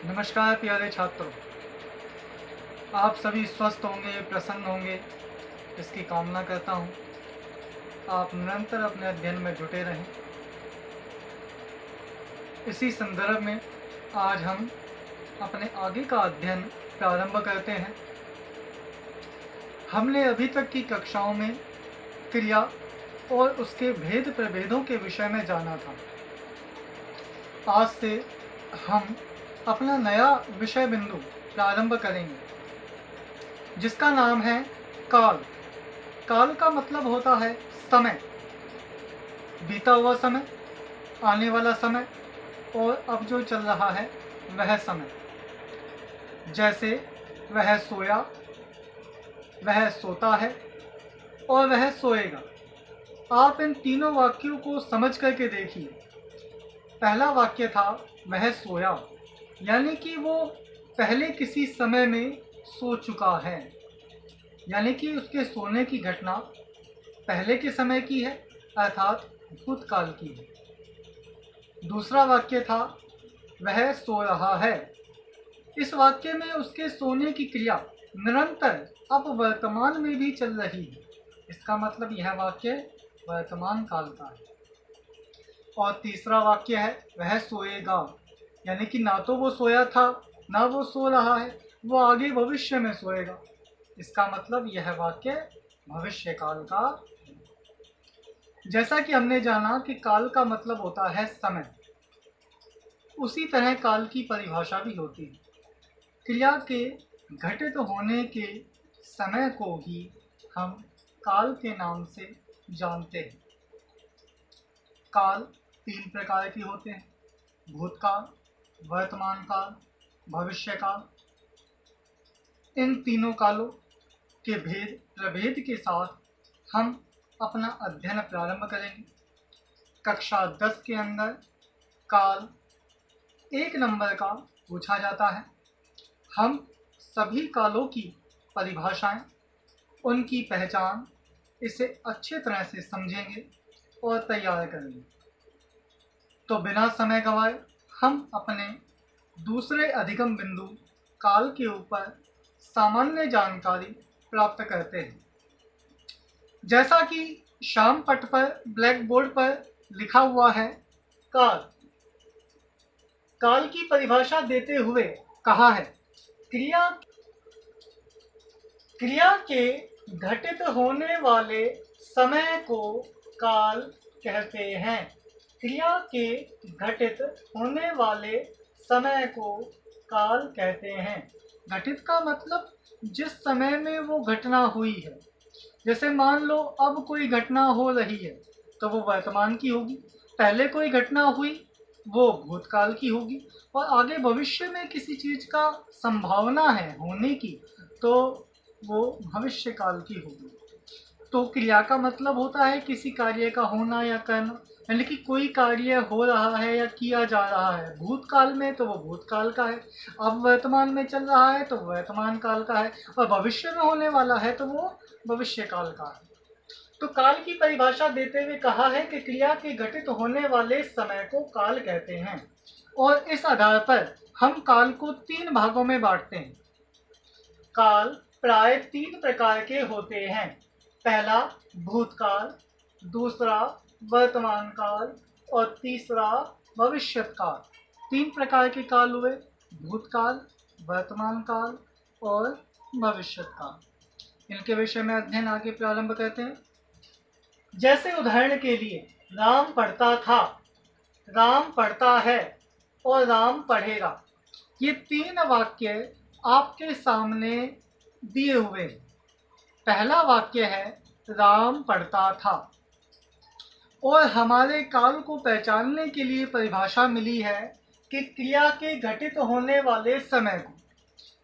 नमस्कार प्यारे छात्रों, आप सभी स्वस्थ होंगे, प्रसन्न होंगे, इसकी कामना करता हूँ। आप निरंतर अपने अध्ययन में जुटे रहें। इसी संदर्भ में आज हम अपने आगे का अध्ययन प्रारंभ करते हैं। हमने अभी तक की कक्षाओं में क्रिया और उसके भेद प्रभेदों के विषय में जाना था। आज से हम अपना नया विषय बिंदु प्रारंभ करेंगे, जिसका नाम है काल। काल का मतलब होता है समय, बीता हुआ समय, आने वाला समय और अब जो चल रहा है वह समय। जैसे वह सोया, वह सोता है और वह सोएगा। आप इन तीनों वाक्यों को समझ करके देखिए। पहला वाक्य था वह सोया, यानी कि वो पहले किसी समय में सो चुका है, यानी कि उसके सोने की घटना पहले के समय की है, अर्थात भूतकाल की है। दूसरा वाक्य था वह सो रहा है। इस वाक्य में उसके सोने की क्रिया निरंतर अब वर्तमान में भी चल रही है। इसका मतलब यह वाक्य वर्तमान काल का है। और तीसरा वाक्य है वह सोएगा, यानी कि ना तो वो सोया था, ना वो सो रहा है, वो आगे भविष्य में सोएगा। इसका मतलब यह वाक्य भविष्य काल का है। जैसा कि हमने जाना कि काल का मतलब होता है समय, उसी तरह काल की परिभाषा भी होती है। क्रिया के घटित होने के समय को ही हम काल के नाम से जानते हैं। काल तीन प्रकार के होते हैं: भूतकाल, वर्तमान काल, भविष्य काल। इन तीनों कालों के भेद प्रभेद के साथ हम अपना अध्ययन प्रारंभ करेंगे। कक्षा 10 के अंदर काल 1 नंबर का पूछा जाता है। हम सभी कालों की परिभाषाएं, उनकी पहचान, इसे अच्छे तरह से समझेंगे और तैयार करेंगे। तो बिना समय गंवाए हम अपने दूसरे अधिगम बिंदु काल के ऊपर सामान्य जानकारी प्राप्त करते हैं। जैसा कि श्याम पट पर ब्लैक बोर्ड पर लिखा हुआ है, काल। काल की परिभाषा देते हुए कहा है, क्रिया के घटित होने वाले समय को काल कहते हैं। क्रिया के घटित होने वाले समय को काल कहते हैं। घटित का मतलब जिस समय में वो घटना हुई है। जैसे मान लो अब कोई घटना हो रही है तो वो वर्तमान की होगी, पहले कोई घटना हुई वो भूतकाल की होगी, और आगे भविष्य में किसी चीज का संभावना है होने की तो वो भविष्य काल की होगी। तो क्रिया का मतलब होता है किसी कार्य का होना या करना, यानी कि कोई कार्य हो रहा है या किया जा रहा है भूतकाल में तो वो भूतकाल का है, अब वर्तमान में चल रहा है तो वर्तमान काल का है, और भविष्य में होने वाला है तो वो भविष्य काल का है। तो काल की परिभाषा देते हुए कहा है कि क्रिया के घटित होने वाले समय को काल कहते हैं, और इस आधार पर हम काल को 3 भागों में बांटते हैं। काल प्राय 3 प्रकार के होते हैं। पहला भूतकाल, दूसरा वर्तमान काल और तीसरा भविष्यत काल। 3 प्रकार के काल हुए: भूतकाल, वर्तमान काल और भविष्यत काल। इनके विषय में अध्ययन आगे प्रारंभ करते हैं। जैसे उदाहरण के लिए राम पढ़ता था, राम पढ़ता है और राम पढ़ेगा। ये 3 वाक्य आपके सामने दिए हुए हैं। पहला वाक्य है राम पढ़ता था, और हमारे काल को पहचानने के लिए परिभाषा मिली है कि क्रिया के घटित होने वाले समय को,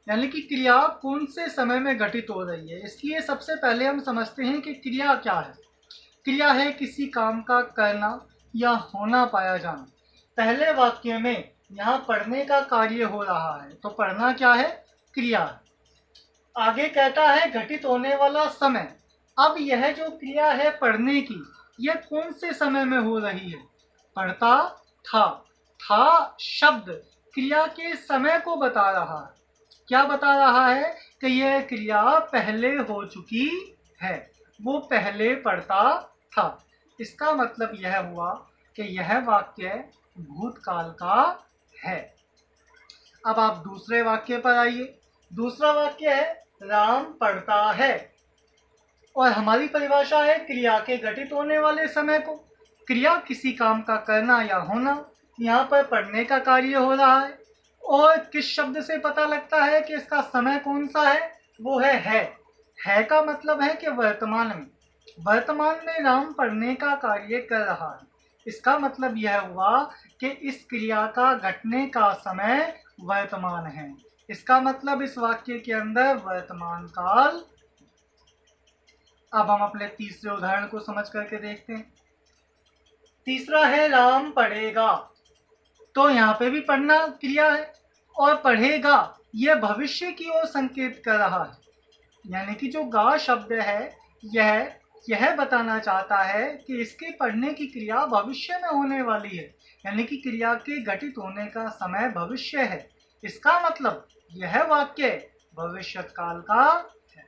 यानी कि क्रिया कौन से समय में घटित हो रही है। इसलिए सबसे पहले हम समझते हैं कि क्रिया क्या है। क्रिया है किसी काम का करना या होना पाया जाना। पहले वाक्य में यहाँ पढ़ने का कार्य हो रहा है तो पढ़ना क्या है? क्रिया है। आगे कहता है घटित होने वाला समय। अब यह जो क्रिया है पढ़ने की, यह कौन से समय में हो रही है? पढ़ता था। था शब्द क्रिया के समय को बता रहा है। क्या बता रहा है? कि यह क्रिया पहले हो चुकी है, वो पहले पढ़ता था। इसका मतलब यह हुआ कि यह वाक्य भूतकाल का है। अब आप दूसरे वाक्य पर आइए। दूसरा वाक्य है राम पढ़ता है, और हमारी परिभाषा है क्रिया के घटित होने वाले समय को। क्रिया किसी काम का करना या होना, यहाँ पर पढ़ने का कार्य हो रहा है, और किस शब्द से पता लगता है कि इसका समय कौन सा है? वो है का मतलब है कि वर्तमान में राम पढ़ने का कार्य कर रहा है। इसका मतलब यह हुआ कि इस क्रिया का घटने का समय वर्तमान है। इसका मतलब इस वाक्य के अंदर वर्तमान काल। अब हम अपने तीसरे उदाहरण को समझ करके देखते हैं। तीसरा है राम पढ़ेगा। तो यहाँ पे भी पढ़ना क्रिया है, और पढ़ेगा यह भविष्य की ओर संकेत कर रहा है। यानी कि जो गा शब्द है यह बताना चाहता है कि इसके पढ़ने की क्रिया भविष्य में होने वाली है, यानी कि क्रिया के घटित होने का समय भविष्य है। इसका मतलब यह वाक्य भविष्यत काल का है।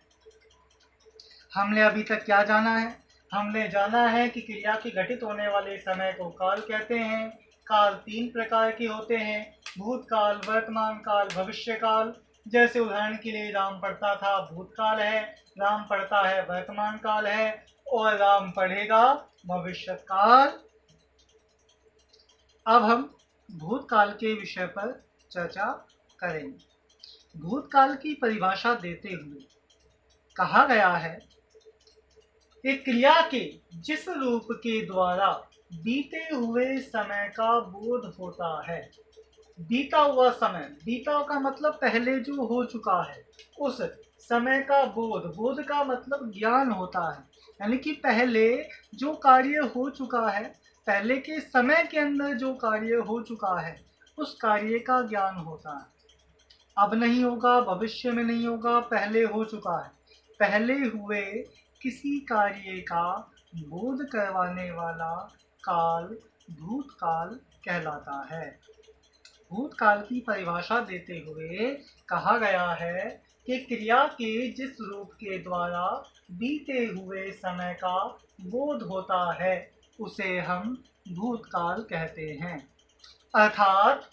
हमने अभी तक क्या जाना है? हमने जाना है कि क्रिया के घटित होने वाले समय को काल कहते हैं। काल 3 प्रकार के होते हैं: भूतकाल, वर्तमान काल, भविष्य काल। जैसे उदाहरण के लिए राम पढ़ता था भूतकाल है, राम पढ़ता है वर्तमान काल है, और राम पढ़ेगा भविष्यत काल। अब हम भूतकाल के विषय पर चर्चा करेंगे। भूतकाल की परिभाषा देते हुए कहा गया है कि क्रिया के जिस रूप के द्वारा बीते हुए समय का बोध होता है। बीता हुआ समय, बीता का मतलब पहले जो हो चुका है, उस समय का बोध का मतलब ज्ञान होता है। यानी कि पहले जो कार्य हो चुका है, पहले के समय के अंदर जो कार्य हो चुका है, उस कार्य का ज्ञान होता है। अब नहीं होगा, भविष्य में नहीं होगा, पहले हो चुका है। पहले हुए किसी कार्य का बोध करवाने वाला काल भूतकाल कहलाता है। भूतकाल की परिभाषा देते हुए कहा गया है कि क्रिया के जिस रूप के द्वारा बीते हुए समय का बोध होता है, उसे हम भूतकाल कहते हैं। अर्थात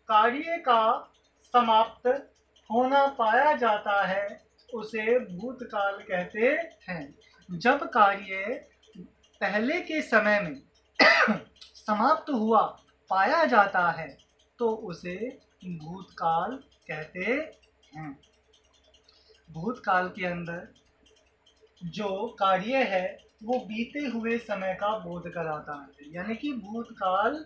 कार्य का समाप्त होना पाया जाता है, उसे भूतकाल कहते हैं। जब कार्य पहले के समय में समाप्त हुआ पाया जाता है, तो उसे भूतकाल कहते हैं। भूतकाल के अंदर जो कार्य है वो बीते हुए समय का बोध कराता है। यानी कि भूतकाल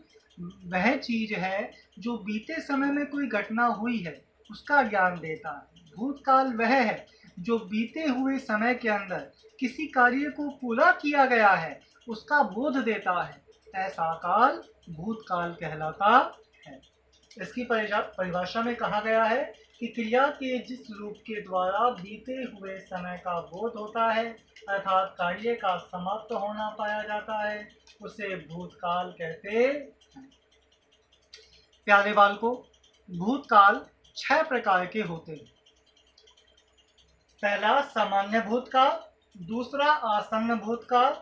वह चीज है जो बीते समय में कोई घटना हुई है, उसका ज्ञान देता है। भूतकाल वह है जो बीते हुए समय के अंदर किसी कार्य को पूरा किया गया है, उसका बोध देता है। ऐसा काल भूतकाल कहलाता है। इसकी परिभाषा में कहा गया है कि क्रिया के जिस रूप के द्वारा बीते हुए समय का बोध होता है, अर्थात कार्य का समाप्त होना पाया जाता है, उसे भूतकाल कहते हैं। प्यारे बालकों, भूतकाल 6 प्रकार के होते हैं। पहला सामान्य भूतकाल, दूसरा आसन्न भूतकाल,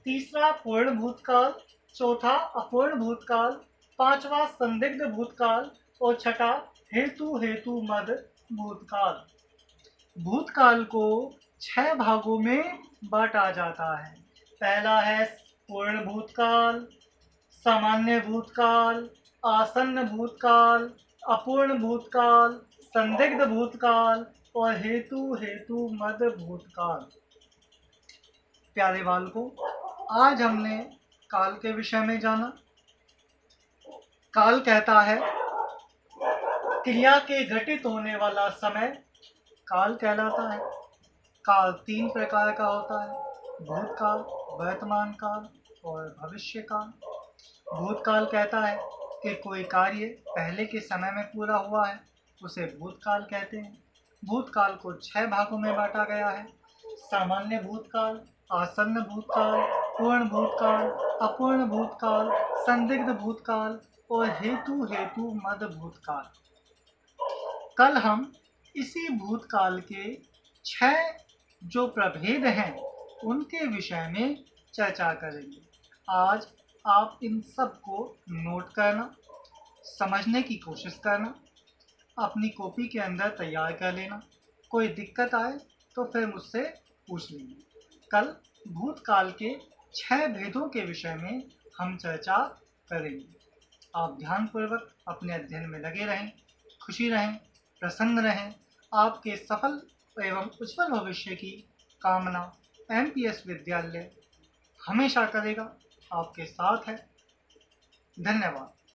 तीसरा पूर्ण भूतकाल, चौथा अपूर्ण भूतकाल, पांचवा संदिग्ध भूतकाल, और छठा हेतु मद भूतकाल। भूतकाल को 6 भागों में बांटा जाता है। पहला है पूर्ण भूतकाल, सामान्य भूतकाल, आसन्न भूतकाल, अपूर्ण भूतकाल, संदिग्ध भूतकाल और हेतु मद भूतकाल। प्यारे बालकों, आज हमने काल के विषय में जाना। काल कहता है क्रिया के घटित होने वाला समय काल कहलाता है। काल 3 प्रकार का होता है: भूतकाल, वर्तमान काल और भविष्य काल। भूतकाल कहता है कि कोई कार्य पहले के समय में पूरा हुआ है, उसे भूतकाल कहते हैं। भूतकाल को 6 भागों में बांटा गया है: सामान्य भूतकाल, आसन्न भूतकाल, पूर्ण भूतकाल, अपूर्ण भूतकाल, संदिग्ध भूतकाल और हेतु हेतु मद भूतकाल। कल हम इसी भूतकाल के 6 जो प्रभेद हैं उनके विषय में चर्चा करेंगे। आज आप इन सब को नोट करना, समझने की कोशिश करना, अपनी कॉपी के अंदर तैयार कर लेना। कोई दिक्कत आए तो फिर मुझसे पूछ लेंगे। कल भूतकाल के 6 भेदों के विषय में हम चर्चा करेंगे। आप ध्यानपूर्वक अपने अध्ययन में लगे रहें, खुशी रहें, प्रसन्न रहें। आपके सफल एवं उज्जवल भविष्य की कामना एमपीएस विद्यालय हमेशा करेगा, आपके साथ है। धन्यवाद।